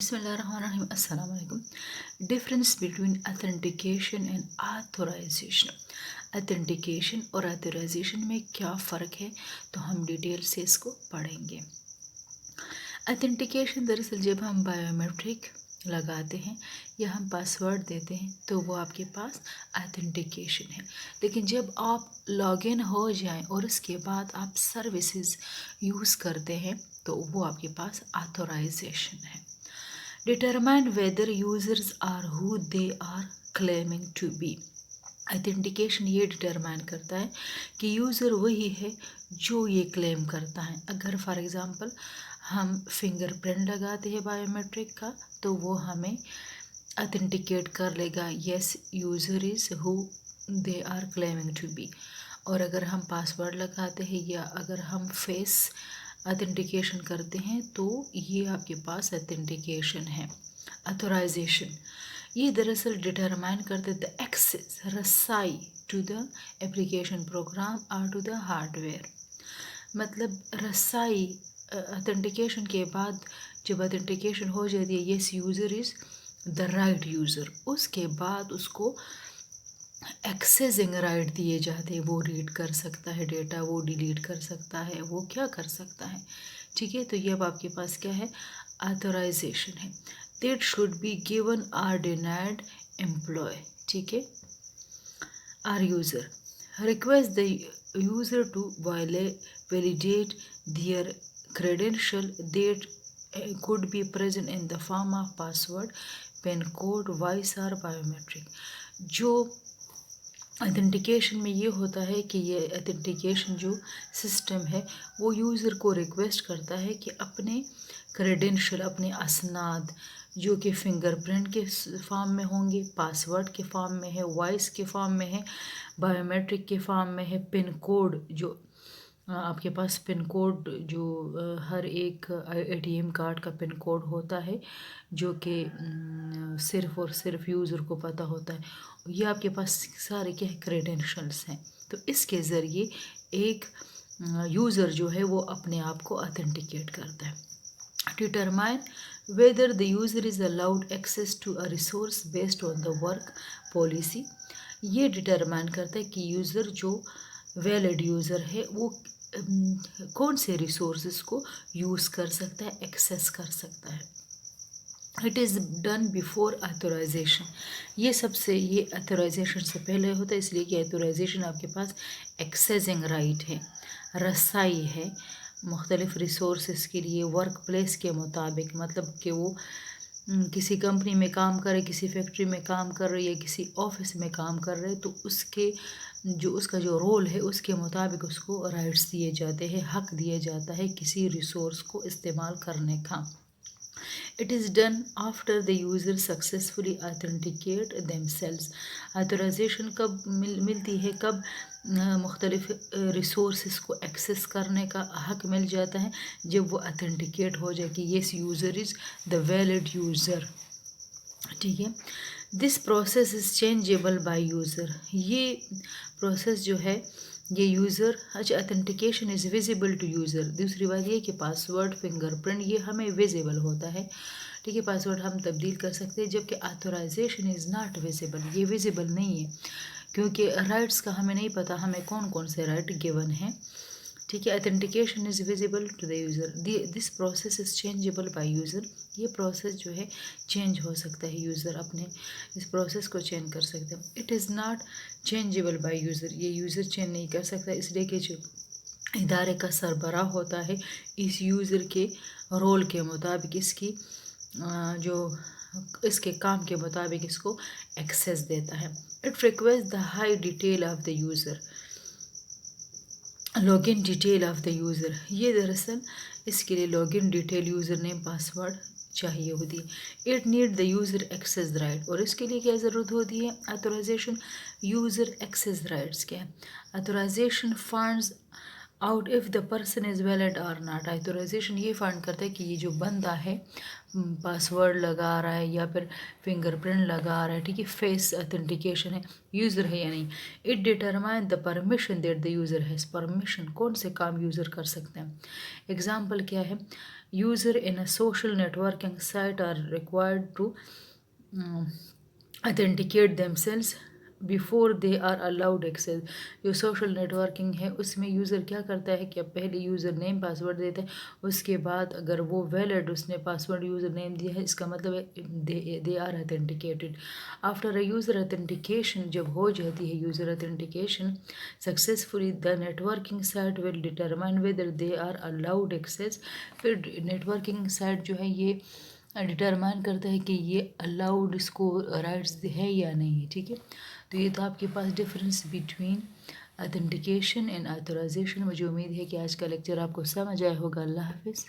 Bismillahirrahmanirrahim. Assalamu alaikum. Difference between authentication and authorization. Authentication और authorization में क्या फ़र्क है, तो हम डिटेल से इसको पढ़ेंगे। ऑथेंटिकेशन दरअसल जब हम बायोमेट्रिक लगाते हैं या हम पासवर्ड देते हैं तो वो आपके पास ऑथेंटिकेशन है। लेकिन जब आप लॉगिन हो जाएं और उसके बाद आप सर्विसेज यूज़ करते हैं तो वो आपके पास ऑथोराइजेशन है। Determine whether users are who they are claiming to be. Authentication ये डिटरमाइन करता है कि यूज़र वही है जो ये क्लेम करता है। अगर फॉर एग्ज़ाम्पल हम फिंगरप्रिंट लगाते हैं बायोमेट्रिक का तो वो हमें ऑथेंटिकेट कर लेगा, yes user is who they are claiming to be. और अगर हम पासवर्ड लगाते हैं या अगर हम फेस ऑथेंटिकेशन करते हैं तो ये आपके पास ऑथेंटिकेशन है। ऑथोराइजेशन ये दरअसल डिटरमाइन करते द एक्सेस रसाई टू द एप्लीकेशन प्रोग्राम और टू द हार्डवेयर। मतलब रसाई ऑथेंटिकेशन के बाद जब ऑथेंटिकेशन हो जाती है yes user is the right user, उसके बाद उसको एक्सेसिंग राइट दिए जाते हैं। वो रीड कर सकता है डेटा, वो डिलीट कर सकता है, वो क्या कर सकता है। ठीक है, तो ये अब आपके पास क्या है, ऑथोराइजेशन है। That should be given or denied employ. ठीक है, or user request the user to validate their credential that could be present in the form of password, pin code, voice और बायोमेट्रिक। जो ऑथेंटिकेशन में ये होता है कि ये ऑथेंटिकेशन जो सिस्टम है वो यूज़र को रिक्वेस्ट करता है कि अपने क्रेडेंशियल, अपने असनाद जो कि फिंगरप्रिंट के फॉर्म में होंगे, पासवर्ड के फॉर्म में है, वॉइस के फॉर्म में है, बायोमेट्रिक के फॉर्म में है, पिन कोड जो आपके पास पिन कोड जो हर एक एटीएम कार्ड का पिन कोड होता है जो कि सिर्फ़ और सिर्फ यूज़र को पता होता है, ये आपके पास सारे क्या क्रेडेंशियल्स हैं। तो इसके ज़रिए एक यूज़र जो है वो अपने आप को ऑथेंटिकेट करता है। Determine whether the user is allowed access to a resource based on the work policy. ये डिटरमाइन करता है कि यूज़र जो वैलिड यूज़र है वो कौन से रिसोर्सेज को यूज़ कर सकता है, एक्सेस कर सकता है। It is done before authorisation. ये ऑथोराइजेशन से पहले होता है, इसलिए कि ऑथोराइजेशन आपके पास एक्सेसिंग राइट है, रसाई है मुख्तलिफ रिसोर्स के लिए वर्क प्लेस के मुताबिक। मतलब कि वो किसी कंपनी में काम करे, किसी फैक्ट्री में काम कर रहे या किसी ऑफिस में काम कर रहे, तो उसका जो रोल है उसके मुताबिक उसको राइट्स दिए जाते हैं, हक दिया जाता है किसी रिसोर्स को इस्तेमाल करने का। It is done after the user successfully authenticate themselves. Authorisation कब मिलती है, कब मुख्तलिफ रिसोर्स को एक्सेस करने का हक मिल जाता है, जब वो ऑथेंटिकेट हो जाए कि yes user is the valid user. ठीक है, this process is changeable by user. ये प्रोसेस जो है ये यूज़र, अच्छा authentication is visible to user. दूसरी बात ये कि पासवर्ड, फिंगरप्रिंट ये हमें विजिबल होता है। ठीक है, पासवर्ड हम तब्दील कर सकते हैं, जबकि ऑथोराइजेशन इज़ नॉट विजिबल, ये विजिबल नहीं है क्योंकि राइट्स का हमें नहीं पता हमें कौन कौन से राइट गिवन हैं। ठीक है, authentication is visible to the user. This process is changeable by user. ये प्रोसेस जो है चेंज हो सकता है, यूज़र अपने इस प्रोसेस को चेंज कर सकते हैं। It is not changeable by user, ये यूज़र चेंज नहीं कर सकता, इसलिए कि जो इदारे का सरबराह होता है इस यूज़र के रोल के मुताबिक, जो इसके काम के मुताबिक इसको एक्सेस देता है। It request the high detail of the user, login detail of the user. ये दरअसल इसके लिए login detail, user name, password चाहिए होती है। It need the user access right, और इसके लिए क्या ज़रूरत होती है, ऑथोराइजेशन यूज़र एक्सेस राइट्स क्या है। Authorization finds out if the person is valid or not. Authorization ये फाइंड करता है कि ये जो बंदा है पासवर्ड लगा रहा है या फिर फिंगरप्रिंट लगा रहा है, ठीक है, फेस ऑथेंटिकेशन है, यूज़र है या नहीं। It determine the permission that the user has. Permission कौन से काम यूज़र कर सकते हैं। एग्जाम्पल क्या है, user in a social networking site are required to authenticate themselves before they are allowed access. जो सोशल नेटवर्किंग है उसमें यूज़र क्या करता है कि अब पहले यूज़र नेम पासवर्ड देते हैं, उसके बाद अगर वो वैलिड उसने पासवर्ड यूज़र नेम दिया है, इसका मतलब है they are authenticated. After a user authentication, जब हो जाती है user authentication successfully, the networking site will determine whether they are allowed access. फिर नेटवर्किंग साइट जो है ये डिटरमाइन करता है कि ये अलाउड इसको राइट्स है या नहीं, ठीक है। तो ये तो आपके पास difference between authentication and authorization. मुझे उम्मीद है कि आज का लेक्चर आपको समझ आया होगा। अल्लाह हाफिज़।